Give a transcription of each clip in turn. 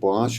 5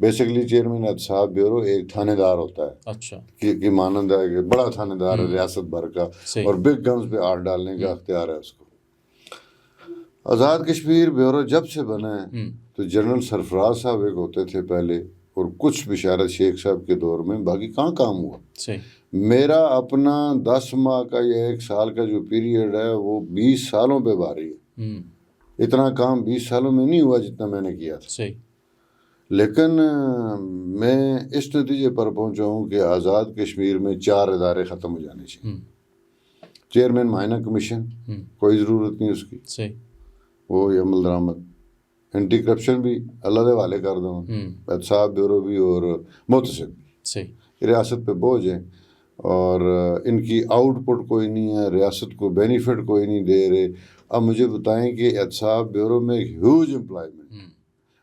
basically chairman احتساب bureau ایک تھانے دار ہوتا ہے, اچھا کہ مانند ہے کہ بڑا تھانے دار ہے ریاست بھر کا, اور بگ گنز پہ ہاتھ ڈالنے کا اختیار ہے اس کو. آزاد کشمیر بیورو جب سے بنا ہے تو جنرل سرفراز صاحب ایک ہوتے تھے پہلے, اور کچھ بشارت شیخ صاحب کے دور میں, باقی کہاں کام ہوا. میرا اپنا 10 ماہ کا یا 1 سال کا جو پیریڈ ہے وہ 20 سالوں پہ بھاری ہے. اتنا کام 20 سالوں میں نہیں ہوا جتنا میں نے کیا تھا. لیکن میں اس نتیجے پر پہنچا ہوں کہ آزاد کشمیر میں 4 ادارے ختم ہو جانے چاہیے. چیئرمین معائنہ کمیشن, کوئی ضرورت نہیں اس کی, وہ عمل درآمد. اینٹی کرپشن بھی اللہ دے والے کر دوں, احتساب بیورو بھی اور محتسب بھی. ریاست پہ بوجھ ہیں اور ان کی آؤٹ پٹ کوئی نہیں ہے, ریاست کو بینیفٹ کوئی نہیں دے رہے. اب مجھے بتائیں کہ احتساب بیورو میں ایک ہیوج امپلائمنٹ,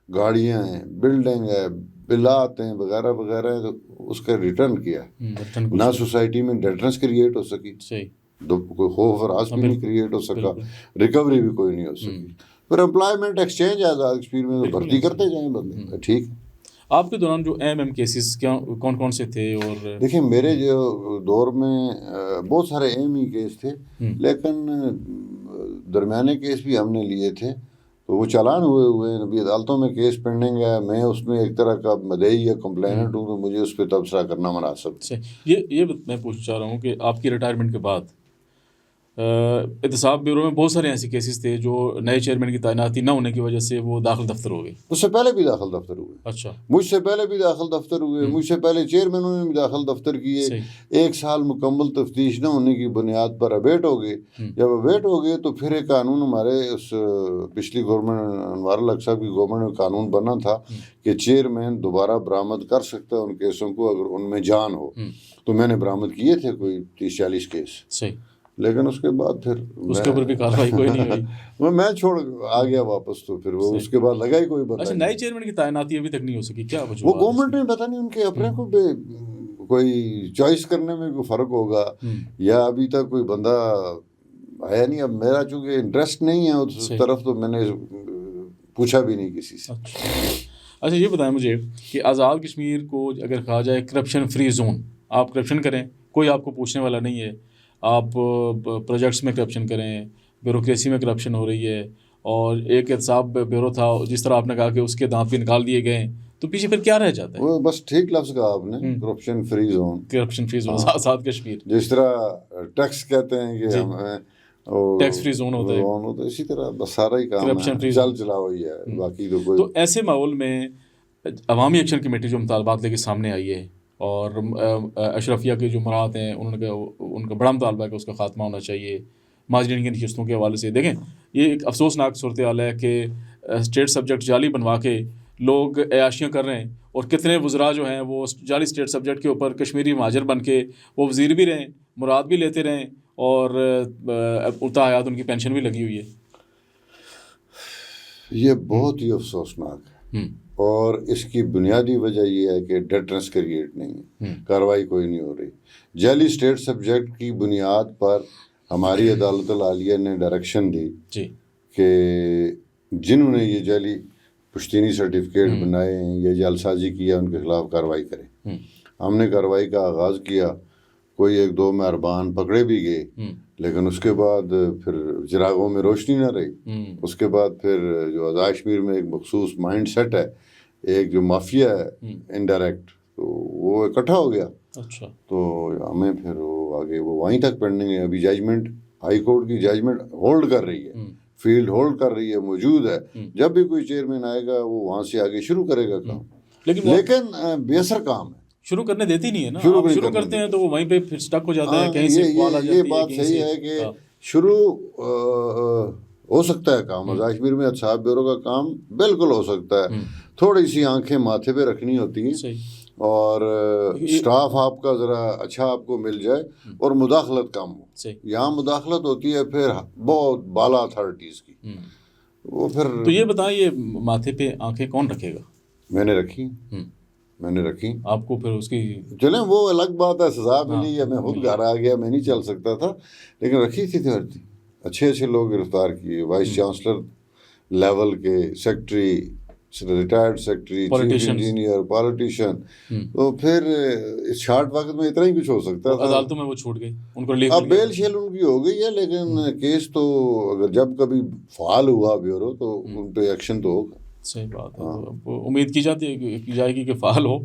گاڑیاں ہیں, بلڈنگ ہے, بلات ہیں وغیرہ وغیرہ ہیں, تو اس کا ریٹرن کیا ہے. نہ سوسائٹی میں ڈیٹرنس کریٹ ہو سکی, کوئی خوف و راز بھی نہیں کریٹ ہو سکا, ریکوری بھی کوئی نہیں ہو سکی. پھر امپلائمنٹ ایکسچینج ہے آزاد کشمیر میں, تو بھرتی کرتے جائیں بندے. ٹھیک. آپ کے دوران جو ایم کیسز کون کون سے تھے؟ اور دیکھیں میرے جو دور میں بہت سارے ایم ای کیس تھے, لیکن درمیانے کیس بھی ہم نے لیے تھے, تو وہ چالان ہوئے ہیں. ابھی عدالتوں میں کیس پینڈنگ ہے. میں اس میں ایک طرح کا مدعی یا کمپلیننٹ ہوں, تو مجھے اس پہ تبصرہ کرنا مناسب. یہ میں پوچھنا چاہ رہا ہوں کہ آپ کی ریٹائرمنٹ کے بعد احتساب بیورو میں بہت سارے ایسے کیسز تھے جو نئے چیئرمین کی تعیناتی نہ ہونے کی وجہ سے وہ داخل دفتر ہو گئے. اس سے پہلے بھی داخل دفتر ہوئے. اچھا. مجھ سے پہلے بھی داخل دفتر ہوئے. مجھ سے پہلے چیئرمینوں نے بھی داخل دفتر کیے. 1 سال مکمل تفتیش نہ ہونے کی بنیاد پر ابیٹ ہو گئے. جب ابیٹ ہو گئے تو پھر ایک قانون ہمارے اس پچھلی گورنمنٹ انوار الحق صاحب کی گورنمنٹ میں قانون بنا تھا کہ چیئرمین دوبارہ برآمد کر سکتا ہے ان کیسوں کو اگر ان میں جان ہو. تو میں نے برآمد کیے تھے کوئی 30-40 کیس. لیکن اس کے بعد پھر اس کے اوپر بھی کارروائی کوئی نہیں ہوئی. میں چھوڑ آ گیا واپس. تو پھر وہ اس کے بعد لگا ہی کوئی بندہ. اچھا, نئے چیئرمین کی تعیناتی ابھی تک نہیں ہو سکی کیا؟ وہ گورنمنٹ میں پتہ نہیں ان کے اپنے کو کوئی چوائس کرنے میں کوئی فرق ہوگا, یا ابھی تک کوئی بندہ آیا نہیں. اب میرا چونکہ انٹرسٹ نہیں ہے اس طرف, تو میں نے پوچھا بھی نہیں کسی سے. اچھا یہ بتائیں مجھے کہ آزاد کشمیر کو اگر کہا جائے کرپشن فری زون, آپ کرپشن کریں, کوئی آپ کو پوچھنے والا نہیں ہے. آپ پروجیکٹس میں کرپشن کریں, بیوروکریسی میں کرپشن ہو رہی ہے, اور ایک احتساب بیورو تھا جس طرح آپ نے کہا کہ اس کے دانت بھی نکال دیے گئے, تو پیچھے پھر کیا رہ جاتا ہے؟ وہ بس ٹھیک لفظ کہا آپ نے, corruption free zone. Corruption free zone Azad Kashmir, جس طرح ٹیکس کہتے ہیں کہ ٹیکس فری زون ہوتا ہے, اسی طرح بس سارا ہی کام چل چلا ہوئی ہے. باقی تو کوئی. تو ایسے ماحول میں عوامی ایکشن کمیٹی جو مطالبات لے کے سامنے آئی ہے, اور اشرفیہ کے جو مراد ہیں ان کا بڑا مطالبہ ہے کہ اس کا خاتمہ ہونا چاہیے ماجرین کی نشستوں کے حوالے سے. دیکھیں یہ ایک افسوسناک صورتحال ہے کہ اسٹیٹ سبجیکٹ جعلی بنوا کے لوگ عیاشیاں کر رہے ہیں, اور کتنے وزراء جو ہیں وہ جعلی اسٹیٹ سبجیکٹ کے اوپر کشمیری مہاجر بن کے وہ وزیر بھی رہیں, مراد بھی لیتے رہیں, اور الٹا حیات ان کی پینشن بھی لگی ہوئی ہے. یہ بہت ہی افسوسناک ہے, اور اس کی بنیادی وجہ یہ ہے کہ ڈیٹرنس کریٹ نہیں ہے, کارروائی کوئی نہیں ہو رہی. جعلی اسٹیٹ سبجیکٹ کی بنیاد پر ہماری عدالت العالیہ نے ڈائریکشن دی کہ جنہوں نے یہ جعلی پشتینی سرٹیفکیٹ بنائے ہیں یا جعل سازی کیا ان کے خلاف کارروائی کریں. ہم نے کارروائی کا آغاز کیا, کوئی 1-2 مہربان پکڑے بھی گئے, لیکن اس کے بعد پھر چراغوں میں روشنی نہ رہی. اس کے بعد پھر جو آزاد کشمیر میں ایک مخصوص مائنڈ سیٹ ہے, ایک جو مافیا ہے انڈائریکٹ, تو وہ اکٹھا ہو گیا. اچھا. تو ہمیں پھر وہ آگے وہ وہیں تک پینڈنگ ہے. ابھی ججمنٹ ہائی کورٹ کی ججمنٹ ہولڈ کر رہی ہے, فیلڈ ہولڈ کر رہی ہے, موجود ہے. جب بھی کوئی چیئرمین آئے گا وہ وہاں سے آگے شروع کرے گا کام, لیکن بے اثر کام ہے. شروع کرنے دیتی نہیں ہے نا, شروع کرتے ہیں تو وہ وہیں پہ پھر سٹک ہو جاتا ہے. کہیں سے یہ بات صحیح ہے کہ شروع ہو سکتا ہے کام. آزاد کشمیر میں احتساب بیورو کا کام بالکل ہو سکتا ہے. تھوڑی سی آنکھیں ماتھے پہ رکھنی ہوتی ہیں, اور اسٹاف آپ کا ذرا اچھا آپ کو مل جائے, اور مداخلت کم ہو. یہاں مداخلت ہوتی ہے پھر بہت بالا اتھارٹیز کی, وہ پھر. تو یہ بتائیں یہ ماتھے پہ آنکھیں کون رکھے گا؟ میں نے رکھی. آپ کو پھر اس کی چلیں وہ الگ بات ہے, سزا ملی یا میں خود گھر آ گیا, میں نہیں چل سکتا تھا, لیکن رکھی تھی. اچھے لوگ گرفتار کیے, وائس چانسلر لیول کے, secretary, retired secretary, chief Politicians. Engineer, politician, تو پھر اس شارٹ وقت میں اتنا ہی کچھ ہو سکتا تھا. عدالتوں میں وہ چھوٹ گئی، ان کو ریلیف اب مل گیا. بیل شیل ان کی ہو گئی ہے، لیکن کیس تو اگر جب کبھی فعال ہوا بیورو تو ان پہ ایکشن تو ہوگا. صحیح بات ہے. تو امید کی جائے گی کہ فعال ہو.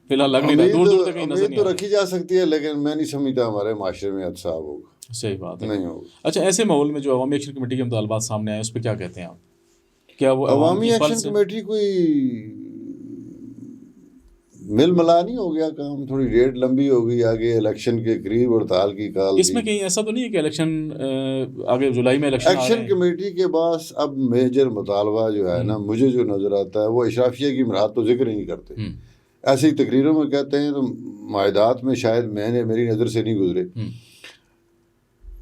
فی الحال لگ نہیں رہا، دور دور تک کہیں نظر امید نہیں تو آ رہی. رکھی جا سکتی ہے، لیکن میں نہیں سمجھتا ہمارے معاشرے میں احتساب ہوگا. صحیح بات ہے. نہیں ہوگا. اچھا، ایسے ماحول میں جو عوامی ایکشن کمیٹی کے مطالبات سامنے آئے اس پہ کیا کہتے ہیں آپ؟ کیا وہ عوامی کی ایکشن پلس ہے؟ کمیٹی کوئی مل ملا نہیں ہو گیا کام، تھوڑی ڈیٹ لمبی ہو گئی، آگے الیکشن کے قریب ہڑتال کی کال اس میں کہیں ایسا تو نہیں ہے کہ الیکشن آگے جولائی میں الیکشن آ رہے ایکشن ہیں؟ کمیٹی کے بعد اب میجر مطالبہ جو ہے نا، مجھے جو نظر آتا ہے وہ اشرافیہ کی مراحت تو ذکر ہی نہیں کرتے. ایسی ہی تقریروں میں کہتے ہیں تو معاہدات میں شاید میری نظر سے نہیں گزرے.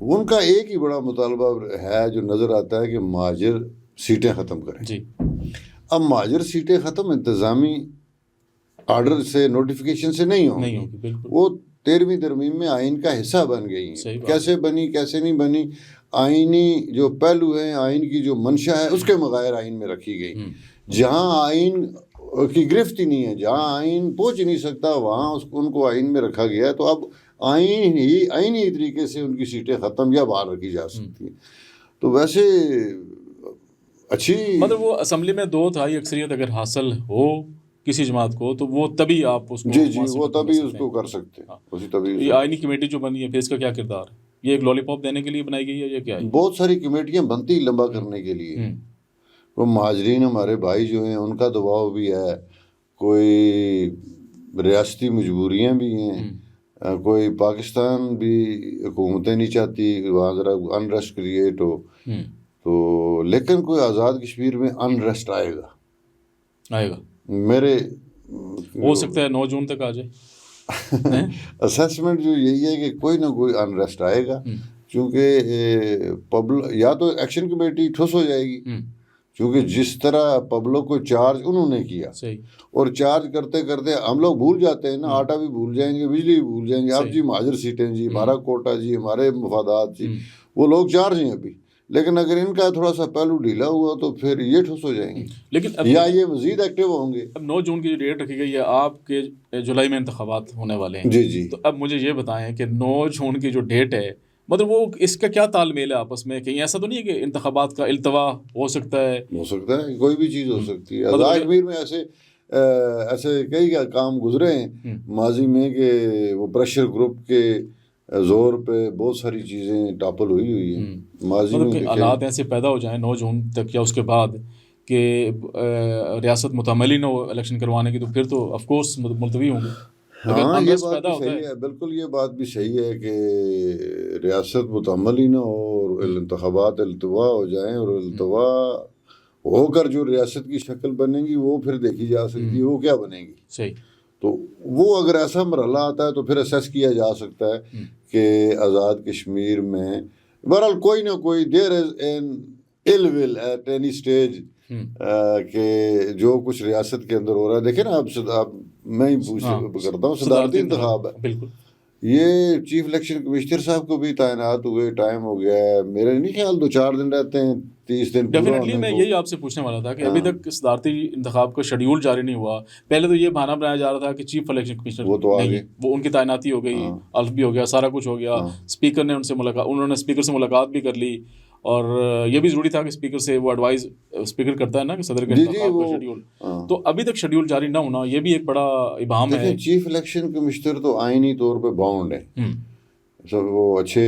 ان کا ایک ہی بڑا مطالبہ ہے جو نظر آتا ہے کہ مہاجر سیٹیں ختم کریں. جی. اب مہاجر سیٹیں ختم انتظامی آرڈر سے، نوٹیفیکیشن سے نہیں ہوں گی. بالکل. وہ 13ویں ترمیم میں آئین کا حصہ بن گئی ہیں. کیسے بنی کیسے نہیں بنی، آئینی جو پہلو ہیں، آئین کی جو منشا ہے اس کے بغیر آئین میں رکھی گئی. جہاں آئین کی گرفت ہی نہیں ہے، جہاں آئین پہنچ نہیں سکتا وہاں ان کو آئین میں رکھا گیا ہے. تو اب آئینی طریقے سے ان کی سیٹیں ختم یا باہر رکھی جا سکتی ہیں. تو ویسے اچھی مطلب وہ اسمبلی میں 2/3 اکثریت اگر حاصل ہو کسی جماعت کو تو وہ تبھی آپ اس کو جی وہ تبھی اس کو کر سکتے ہیں. یہ آئینی کمیٹی جو بنی ہے پھر اس کا کیا کردار ہے؟ یہ ایک لالی پاپ دینے کے لیے بنائی گئی ہے یا کیا ہے؟ بہت ساری کمیٹیاں بنتی لمبا کرنے کے لیے. وہ مہاجرین ہمارے بھائی جو ہیں ان کا دباؤ بھی ہے، کوئی ریاستی مجبوریاں بھی ہیں، کوئی پاکستان بھی حکومتیں نہیں چاہتی وہاں ذرا انریسٹ کریٹ ہو. تو لیکن کوئی آزاد کشمیر میں انریسٹ آئے گا. میرے ہو سکتا ہے 9 جون تک آ جائے. اسیسمنٹ جو یہی ہے کہ کوئی نہ کوئی انریسٹ آئے گا، کیونکہ یا تو ایکشن کمیٹی ٹھوس ہو جائے گی، کیونکہ جس طرح پبلک کو چارج انہوں نے کیا، اور چارج کرتے کرتے ہم لوگ بھول جاتے ہیں نا، آٹا بھی بھول جائیں گے، بجلی بھی بھول جائیں گے. اب جی مہاجر سیٹیں جی، ہمارا کوٹا جی، ہمارے مفادات جی، وہ لوگ چارج ہیں ابھی. لیکن اگر ان کا تھوڑا سا پہلو ڈھیلا ہوا تو پھر یہ ٹھوس ہو جائیں گے، لیکن یا یہ مزید ایکٹیو ہوں گے. اب 9 جون کی جو ڈیٹ رکھی گئی ہے، آپ کے جولائی میں انتخابات ہونے والے ہیں. جی. تو اب مجھے یہ بتائیں کہ 9 جون کی جو ڈیٹ ہے، مطلب وہ اس کا کیا تال میل ہے آپس میں؟ کہیں ایسا تو نہیں ہے کہ انتخابات کا التوا ہو سکتا ہے؟ ہو سکتا ہے، کوئی بھی چیز ہو سکتی ہے. آزاد کشمیر میں ایسے کئی کام گزرے ہیں ماضی میں کہ وہ پریشر گروپ کے زور پہ بہت ساری چیزیں ٹاپل ہوئی ہیں ماضی میں. مطلب کہ حالات ایسے پیدا ہو جائیں 9 جون تک یا اس کے بعد کہ ریاست متعمل ہی نہ ہو الیکشن کروانے کی، تو پھر تو آف کورس ملتوی ہوں گے. ہاں یہ بات بھی صحیح ہے، بالکل یہ بات بھی صحیح ہے کہ ریاست متعمل ہی نہ ہو اور انتخابات التوا ہو جائیں، اور التوا ہو کر جو ریاست کی شکل بنے گی وہ پھر دیکھی جا سکتی ہے وہ کیا بنے گی. صحیح. تو وہ اگر ایسا مرحلہ آتا ہے تو پھر اسیس کیا جا سکتا ہے کہ آزاد کشمیر میں بہرحال کوئی نہ کوئی there is an ill will at any stage کہ جو کچھ ریاست کے اندر ہو رہا ہے. دیکھیں نا آپ میں ہی کرتا ہوں، صدارتی انتخاب ہے. بالکل. یہ چیف الیکشن کمشنر صاحب کو بھی تعینات ہوئے، ٹائم ہو گیا ہے. میرے نہیں خیال 2-4 دن رہتے ہیں، 30 دن. ڈیفینیٹلی میں یہی آپ سے پوچھنے والا تھا کہ ابھی تک صدارتی انتخاب کا شیڈیول جاری نہیں ہوا. پہلے تو یہ بہانہ بنایا جا رہا تھا کہ چیف الیکشن کمشنر وہ تو آگے، وہ ان کی تعیناتی ہو گئی، الف بھی ہو گیا، سارا کچھ ہو گیا. اسپیکر نے انہوں نے اسپیکر سے ملاقات بھی کر لی، اور یہ بھی ضروری تھا کہ اسپیکر سے وہ ایڈوائز اسپیکر کرتا ہے نا کہ صدر کے انتخاب کا شیڈیول. تو ابھی تک شیڈیول جاری نہ ہونا یہ بھی ایک بڑا ابہام ہے. چیف الیکشن کمشنر تو آئینی طور پہ باؤنڈ ہے، وہ اچھے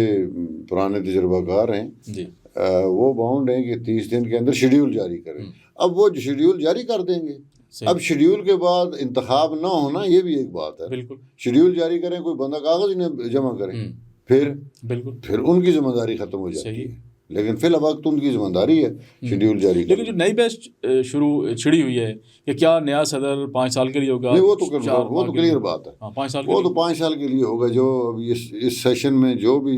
پرانے تجربہ کار ہیں، وہ باؤنڈ ہیں کہ 30 دن کے اندر شیڈیول جاری کریں. اب وہ شیڈیول جاری کر دیں گے. اب شیڈیول کے بعد انتخاب نہ ہونا یہ بھی ایک بات ہے. بالکل. شیڈیول جاری کریں، کوئی بندہ کاغذ انہیں جمع کریں، پھر ان کی ذمہ داری ختم ہو جاتی ہے. لیکن فی الوقت ان کی ذمہ داری ہے شیڈیول جاری. لیکن جو نئی بیچ چھڑی ہوئی ہے کہ کیا نیا صدر 5 سال کے لیے ہوگا، وہ تو کلیئر بات ہے. 5 سال وہ تو 5 سال کے لیے ہوگا. جو ابھی اس سیشن میں جو بھی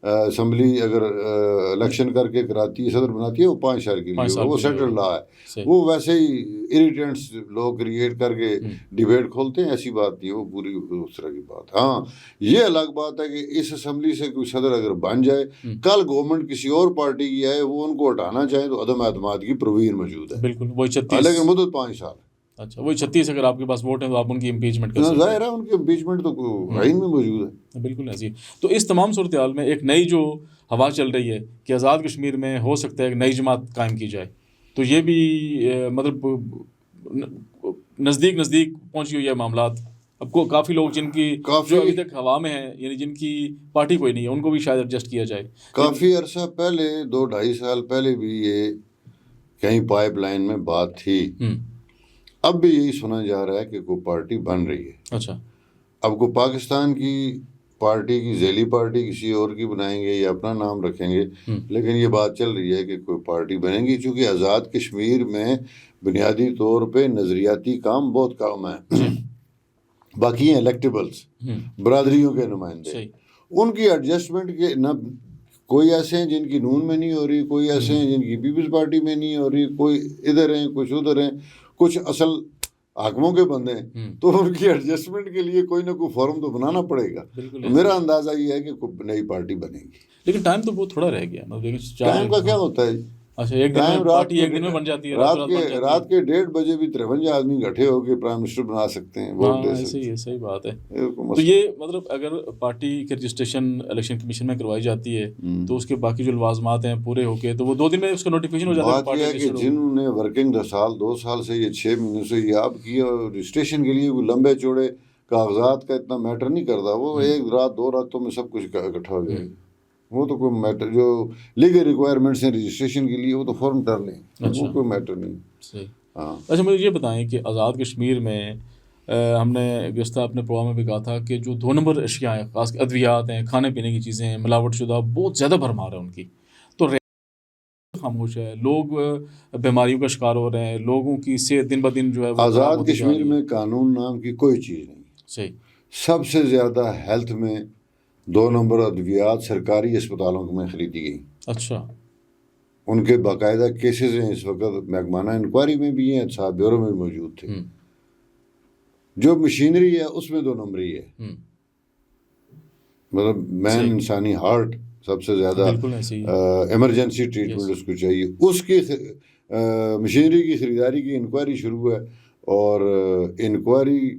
اسمبلی اگر الیکشن کر کے کراتی ہے، صدر بناتی ہے، وہ 5 سال کے لیے ہوگا، وہ سیٹل لا ہے. وہ ویسے ہی اریٹینٹس لوگ کریٹ کر کے ڈیبیٹ کھولتے ہیں، ایسی بات نہیں ہے، وہ پوری اس طرح کی بات. ہاں یہ الگ بات ہے کہ اس اسمبلی سے کوئی صدر اگر بن جائے، کل گورنمنٹ کسی اور پارٹی کی آئے، وہ ان کو ہٹانا چاہیں تو عدم اعتماد کی پروین موجود ہے. بالکل وہی 36، لیکن مدت 5 سال. اچھا وہی 36 اگر آپ کے پاس ووٹ ہیں تو آپ ان کی امپیچمنٹ کر سکتے ہیں. ظاہر ہے ان کی امپیچمنٹ تو آئین میں موجود ہے. بالکل ایسی. تو اس تمام صورتحال میں ایک نئی جو ہوا چل رہی ہے کہ آزاد کشمیر میں ہو سکتا ہے ایک نئی جماعت قائم کی جائے، تو یہ بھی مطلب نزدیک پہنچی ہوئی ہے معاملات. اب کو کافی لوگ جن کی جو ابھی تک ہوا میں ہیں، یعنی جن کی پارٹی کوئی نہیں ہے، ان کو بھی شاید ایڈجسٹ کیا جائے. کافی عرصہ پہلے 2-2.5 سال پہلے بھی یہ کہیں پائپ لائن میں بات تھی. اب بھی یہی سنا جا رہا ہے کہ کوئی پارٹی بن رہی ہے. اچھا اب کو پاکستان کی پارٹی کی ذیلی پارٹی کسی اور کی بنائیں گے یا اپنا نام رکھیں گے، لیکن یہ بات چل رہی ہے کہ کوئی پارٹی بنے گی، چونکہ آزاد کشمیر میں بنیادی طور پہ نظریاتی کام بہت کم ہے. باقی ہیں الیکٹیبلز، برادریوں کے نمائندے، ان کی ایڈجسٹمنٹ کے نہ کوئی ایسے ہیں جن کی نون میں نہیں ہو رہی، کوئی ایسے ہیں جن کی پیپلز پارٹی میں نہیں ہو رہی، کوئی ادھر ہیں کچھ ادھر ہیں، کچھ اصل حاکموں کے بندے ہیں، تو ان کی ایڈجسٹمنٹ کے لیے کوئی نہ کوئی فارم تو بنانا پڑے گا. میرا اندازہ یہ ہے کہ کوئی نئی پارٹی بنے گی. لیکن ٹائم تو بہت تھوڑا رہ گیا. ٹائم کا کیا ہوتا ہے؟ اچھا ایک دن میں بن جاتی ہے. رات کے 1:30 بجے بھی 53 آدمی اکٹھے ہو کے پرائم منسٹر بنا سکتے ہیں، ووٹ دے سکتے ہیں. صحیح بات ہے. تو یہ مطلب اگر پارٹی کی رجسٹریشن الیکشن کمیشن میں کروائی جاتی ہے تو اس کے باقی جو لوازمات ہیں پورے ہو کے تو وہ 2 دن میں اس کا نوٹیفیکیشن ہو جاتا ہے. بات یہ ہے کہ جنہوں نے ورکنگ 2 سال سے یہ 6 مہینوں سے یہ آپ کی رجسٹریشن کے لیے لمبے چوڑے کاغذات کا اتنا میٹر نہیں کرتا. وہ 1 رات 2 راتوں میں سب کچھ اکٹھا ہو جائے گا. وہ تو کوئی میٹر، جو لیگل ریکوائرمنٹس ہیں رجسٹریشن کے لیے وہ تو فوراً کر لیں، وہ کوئی میٹر نہیں. صحیح. ہاں اچھا مجھے یہ بتائیں کہ آزاد کشمیر میں ہم نے گزشتہ اپنے پروگرام میں بھی کہا تھا کہ جو 2 نمبر اشیاء ہیں، خاص ادویات ہیں، کھانے پینے کی چیزیں ہیں، ملاوٹ شدہ بہت زیادہ بھرمار ہے ان کی. تو خاموش ہے، لوگ بیماریوں کا شکار ہو رہے ہیں، لوگوں کی صحت دن بدن جو ہے. آزاد کشمیر میں قانون نام کی کوئی چیز نہیں. صحیح. سب سے زیادہ ہیلتھ میں 2 نمبر ادویات سرکاری اسپتالوں میں خریدی گئی. اچھا ان کے باقاعدہ کیسز ہیں اس وقت، محکمانہ انکوائری میں بھی ہیں، صاحب بیورو میں موجود تھے. جو مشینری ہے اس میں 2 نمبری ہے. مطلب مین انسانی ہارٹ سب سے زیادہ ایمرجنسی ٹریٹمنٹ اس کو چاہیے، اس کی مشینری کی خریداری کی انکوائری شروع ہے. اور انکوائری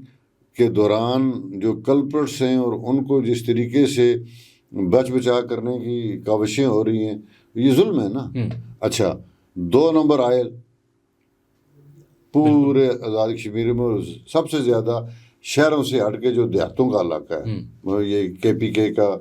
کے دوران جو کلپرٹس ہیں اور ان کو جس طریقے سے بچا کرنے کی کاوشیں ہو رہی ہیں، یہ ظلم ہے نا. اچھا 2 نمبر آئل پورے آزاد کشمیر میں سب سے زیادہ شہروں سے ہٹ کے جو دیہاتوں کا علاقہ ہے، یہ KPK کا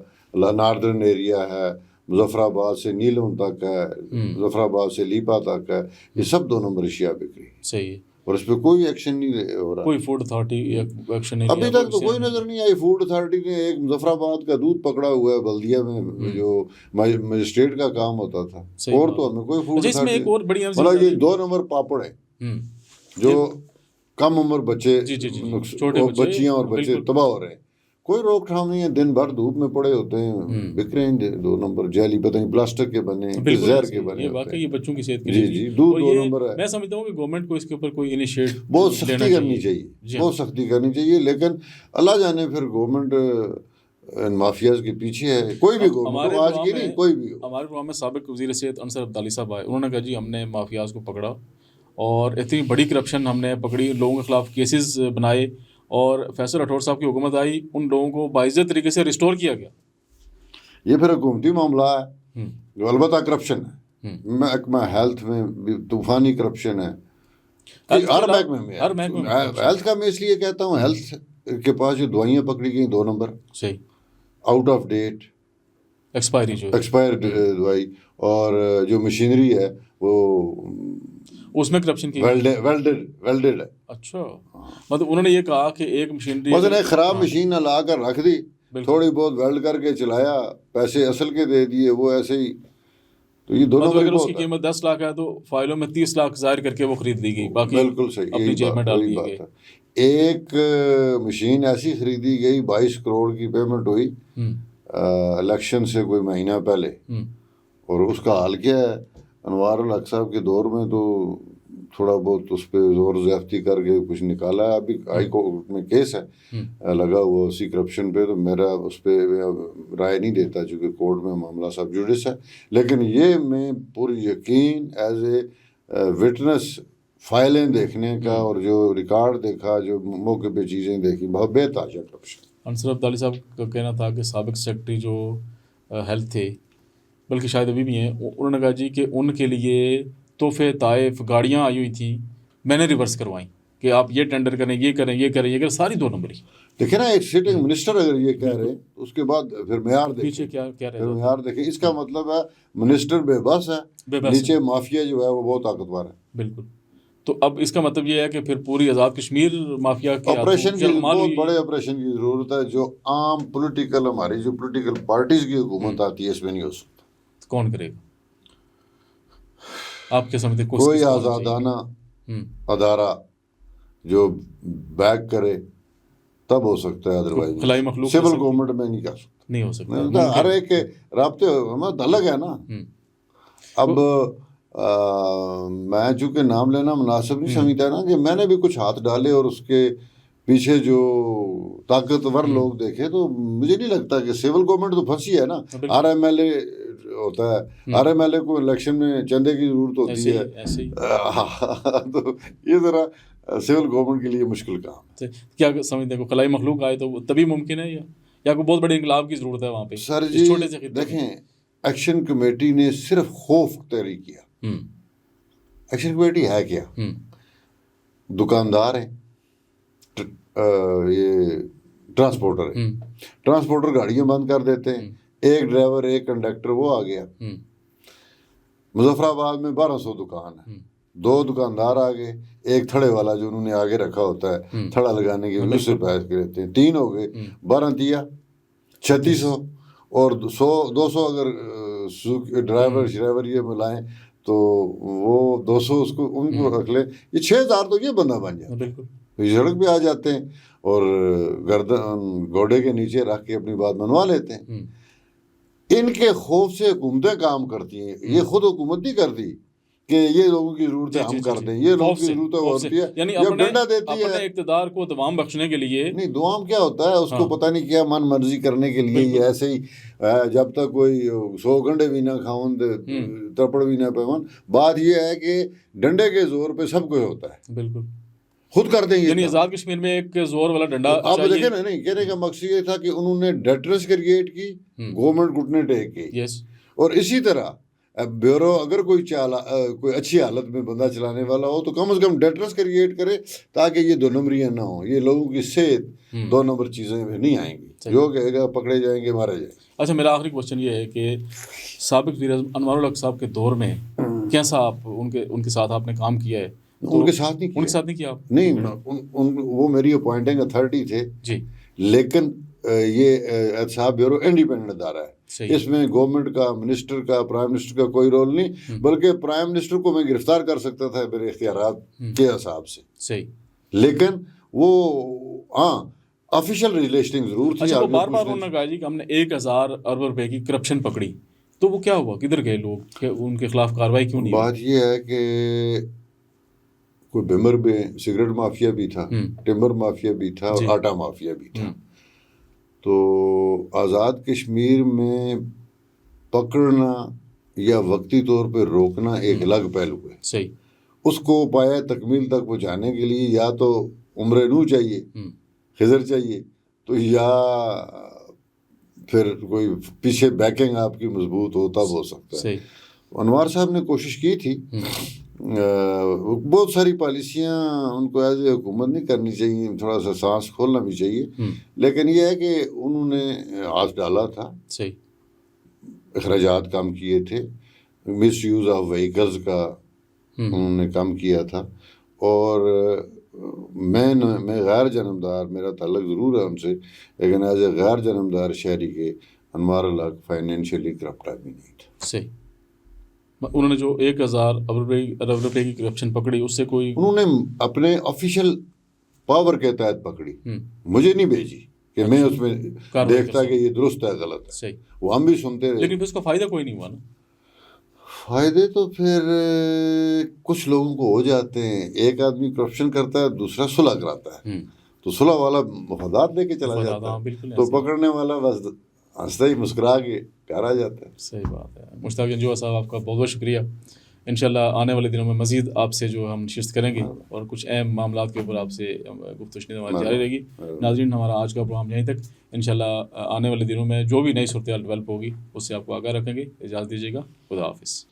ناردرن ایریا ہے، مظفر آباد سے نیلم تک ہے، مظفر آباد سے لیپا تک ہے، یہ سب 2 نمبر اشیاء بک رہی. صحیح. اور اس پہ کوئی ایکشن نہیں ہو رہا. کوئی فوڈ اتھارٹی ایکشن نہیں ابھی تک تو کوئی نظر نہیں آئی. فوڈ اتھارٹی نے ایک مظفر آباد کا دودھ پکڑا ہوا ہے بلدیہ میں، جو مجسٹریٹ کا کام ہوتا تھا، اور تو ہمیں کوئی فوڈ اتھارٹی. مطلب یہ 2 نمبر پاپڑ ہیں جو کم عمر بچے، بچیاں اور بچے تباہ ہو رہے ہیں. کوئی روک تھام نہیں ہے. دن بھر دھوپ میں پڑے ہوتے ہیں، بک رہے ہیں 2 نمبر جیلی، پتہ نہیں پلاسٹک کے بنے، زہر کے بنے. واقعی یہ بچوں کی صحت کے لیے جی دودھ 2 نمبر ہے. میں سمجھتا ہوں کہ گورنمنٹ کو اس کے اوپر کوئی انیشیٹ بہت سختی کرنی چاہیے، بہت سختی کرنی چاہیے. لیکن اللہ جانے پھر گورنمنٹ ان مافیاز کے پیچھے ہے. کوئی بھی گورنمنٹ آج کی نہیں، کوئی بھی. ہمارے پروگرام میں سابق وزیر صحت انصر عبدالی صاحب آئے، انہوں نے کہا جی ہم نے مافیاز کو پکڑا اور اتنی بڑی کرپشن ہم نے پکڑی، لوگوں کے خلاف کیسز بنائے، اور فیصل راٹھور صاحب کی حکومت آئی، ان لوگوں کو باعزت طریقے سے ریسٹور کیا گیا. یہ پھر حکومتی معاملہ ہے جو البتہ کرپشن ہے. محکمہ ہیلتھ میں بھی طوفانی کرپشن ہے، ہر محکمے میں. ہیلتھ کا میں اس لیے کہتا ہوں، ہیلتھ کے پاس جو دوائیاں پکڑی گئیں 2 نمبر، صحیح، آؤٹ آف ڈیٹ، ایکسپائر دوائی، اور جو مشینری ہے وہ اس میں کرپشن کی ویلڈڈ ہے. اچھا مطلب انہوں نے یہ کہا کہ ایک مشینری مثلا ایک خراب مشین نہ لا کر رکھ دی، تھوڑی بہت ویلڈ کر کے چلایا، پیسے اصل کے دے دیے، وہ ایسے ہی. تو یہ دونوں اگر اس کی قیمت 10 لاکھ ہے تو فائلوں میں 30 لاکھ ظاہر کر کے وہ خرید لی گئی، باقی بالکل صحیح، اپنی جیب میں ڈال دی گئی. ایک مشین ایسی خریدی گئی 22 کروڑ کی پیمنٹ ہوئی الیکشن سے کوئی مہینہ پہلے، اور اس کا حال کیا ہے، انوار الحق صاحب کے دور میں تو تھوڑا بہت اس پہ زور زیادتی کر کے کچھ نکالا ہے. ابھی ہائی کورٹ میں کیس ہے لگا ہوا اسی کرپشن پہ، تو میرا اس پہ رائے نہیں دیتا چونکہ کورٹ میں معاملہ سب جوڈس ہے. لیکن یہ میں پوری یقین ایز اے وٹنس فائلیں دیکھنے کا اور جو ریکارڈ دیکھا، جو موقع پہ چیزیں دیکھی، بہت بے تاجہ کرپشن. انصر عبدالی صاحب کا کہنا تھا کہ سابق سیکرٹری جو ہیلتھ تھے، بلکہ شاید ابھی بھی ہیں، انہوں نے کہا جی کہ ان کے لیے تحفے طائف گاڑیاں آئی ہوئی تھیں، میں نے ریورس کروائیں کہ آپ یہ ٹینڈر کریں، یہ کریں، یہ کریں، یہ کریں، ساری 2 نمبری. دیکھیں نا، ایک سٹنگ منسٹر اگر یہ کہہ رہے تو اس کے بعد پھر معیار دیکھیں، پیچھے کیا پھر معیار دیکھیں. اس کا مطلب ہے منسٹر بے بس ہے، نیچے مافیا جو ہے وہ بہت طاقتور ہے. بالکل. تو اب اس کا مطلب یہ ہے کہ پھر پوری آزاد کشمیر مافیا کے آپریشن کی بہت بڑے آپریشن کی ضرورت ہے، جو عام پولیٹیکل ہماری جو پولیٹیکل پارٹیز کی حکومت آتی ہے اس میں نہیں ہو سکتا. کون کرے گا آپ کے سمجھتے؟ کوئی آزادانہ ادارہ جو بیک کرے تب ہو سکتا ہے، ادروائز خلائی مخلوق سول گورنمنٹ میں نہیں کر سکتا، نہیں ہو سکتا. ہر ایک کے رابطے الگ ہے نا. اب میں چونکہ نام لینا مناسب نہیں سمجھتا نا کہ میں نے بھی کچھ ہاتھ ڈالے اور اس کے پیچھے جو طاقتور لوگ دیکھے، تو مجھے نہیں لگتا کہ سول گورنمنٹ تو پھنسی ہے نا. آر ایم ایل اے ہوتا ہے، آر ایم ایل اے کو الیکشن میں چندے کی ضرورت ہوتی ہے، تو یہ ذرا سول گورنمنٹ کے لیے مشکل کام ہے. کیا سمجھتے ہیں کہ خلائی مخلوق آئے تو تبھی ممکن ہے، یا کوئی بہت بڑے انقلاب کی ضرورت ہے وہاں پہ؟ سر جی دیکھیں، ایکشن کمیٹی نے صرف خوف طاری کیا. ایکشن کمیٹی ہے کیا؟ دکاندار ہیں، یہ ٹرانسپورٹر ہے، ٹرانسپورٹر گاڑیاں بند کر دیتے ہیں، ایک ڈرائیور ایک کنڈکٹر وہ آ گیا. مظفر آباد میں 1200 دکان ہے، 2 دکاندار آ گئے، ایک تھڑے والا جو انہوں نے آگے رکھا ہوتا ہے تھڑا لگانے کے لیے، اس سے پیسے لیتے ہیں، 3 ہو گئے، 12 دیا 3600، اور 200 اگر ڈرائیور یہ بلائیں تو وہ 200 اس کو ان کو رکھ لیں، یہ 6000 تو یہ بندہ بن جائے. بالکل سڑک پہ آ جاتے ہیں اور گردن گھوڑے کے نیچے رکھ کے اپنی بات منوا لیتے ہیں. ان کے خوف سے حکومتیں کام کرتی ہیں، یہ خود حکومت نہیں کرتی کہ یہ لوگوں کی ضرورت ہے ہم کر دیں، یہ لوگوں کی ضرورت ہوتی ہے، یعنی جب ڈنڈا دیتی ہے اپنے اقتدار کو دوام بخشنے کے لیے. نہیں دوام کیا ہوتا ہے، اس کو پتہ نہیں کیا من مرضی کرنے کے لیے، یہ ایسے ہی جب تک کوئی 100 گنڈے بھی نہ کھاؤں ترپڑ بھی نہ پیون. بات یہ ہے کہ ڈنڈے کے زور پہ سب کچھ ہوتا ہے. بالکل خود کر دیں گے. یعنی آزاد کشمیر میں ایک زور والا ڈنڈا. آپ دیکھیں نا، نہیں کہنے کا مقصد یہ تھا کہ انہوں نے ڈیٹرنس کریٹ کی، گورنمنٹ گھٹنے ٹیک کی. اور اسی طرح بیورو اگر کوئی اچھی حالت میں بندہ چلانے والا ہو تو کم از کم ڈیٹرنس کریٹ کرے تاکہ یہ 2 نمبریاں نہ ہوں، یہ لوگوں کی صحت 2 نمبر چیزیں نہیں آئیں گی، جو کہے گا پکڑے جائیں گے، مارے جائیں گے. اچھا، میرا آخری کوشچن یہ ہے کہ سابق وزیر اعظم انوار الحق صاحب کے دور میں کیسا آپ ان کے ساتھ آپ نے کام کیا ہے؟ ان کے ساتھ نہیں کیا آپ؟ نہیں، وہ میری اپوائنٹنگ اتھارٹی تھے جی، لیکن یہ احتساب بیورو انڈیپینڈنٹ ادارہ ہے. اس میں گورنمنٹ کا، منسٹر کا، پرائم منسٹر کا کوئی رول نہیں، بلکہ پرائم منسٹر کو میں گرفتار کر سکتا تھا میرے اختیارات کے حساب سے. صحیح. لیکن وہ آفیشیل ریلیشننگ ضرور تھی. اچھا، بار بار انہوں نے کہا جی کہ ہم نے 1000 ارب روپے کی کرپشن پکڑی، تو وہ کیا ہوا؟ کدھر گئے لوگ؟ کہ ان کے خلاف کارروائی کیوں نہیں؟ بات یہ ہے کہ کوئی بمر میں سگریٹ مافیا بھی تھا، ٹمبر مافیا بھی تھا، اور آٹا مافیا بھی تھا. تو آزاد کشمیر میں پکڑنا یا وقتی طور پہ روکنا ایک الگ پہلو ہے. صحیح. اس کو پایا تکمیل تک پہنچانے کے لیے یا تو عمر نو چاہیے، خضر چاہیے، تو یا پھر کوئی پیچھے بیکنگ آپ کی مضبوط ہو تب ہو سکتا ہے. انوار صاحب نے کوشش کی تھی، بہت ساری پالیسیاں ان کو ایز اے حکومت نہیں کرنی چاہیے، تھوڑا سا سانس کھولنا بھی چاہیے، لیکن یہ ہے کہ انہوں نے ہاتھ ڈالا تھا. صحیح. اخراجات کم کیے تھے، مس یوز آف وہیکلز کا انہوں نے کم کیا تھا. اور میں غیر جانبدار، میرا تعلق ضرور ہے ان سے، لیکن ایز اے غیر جانبدار شہری کے انوار الحق فائنینشیلی کرپٹ آدمی نہیں تھا. صحیح. انہوں نے جو 1000 ارب روپے کی کرپشن پکڑی، اس سے کوئی انہوں نے اپنے آفیشیل پاور کے تحت پکڑی، مجھے نہیں بھیجی. کہ میں اس میں دیکھتا کہ یہ درست ہے غلط ہے. صحیح. وہ ہم بھی سنتے رہے. لیکن پھر اس کا فائدہ کوئی نہیں ہوا نا. فائدے تو پھر کچھ لوگوں کو ہو جاتے ہیں. ایک آدمی کرپشن کرتا ہے, دوسرا صلح کراتا ہے, تو صلح والا مفادات دے کے چلا جاتا ہے, تو پکڑنے والا بس ہنستا ہی مسکرا کے گھر آ جاتا ہے. صحیح بات ہے. مشتاق جنجوعہ صاحب آپ کا بہت بہت شکریہ. انشاءاللہ آنے والے دنوں میں مزید آپ سے جو ہم نشست کریں گے اور کچھ اہم معاملات کے اوپر آپ سے گفتگو ہماری جاری رہے گی. ناظرین, ہمارا آج کا پروگرام یہیں تک. انشاءاللہ آنے والے دنوں میں جو بھی نئی صورتحال ڈیولپ ہوگی اس سے آپ کو آگاہ رکھیں گے. اجازت دیجیے گا. خدا حافظ.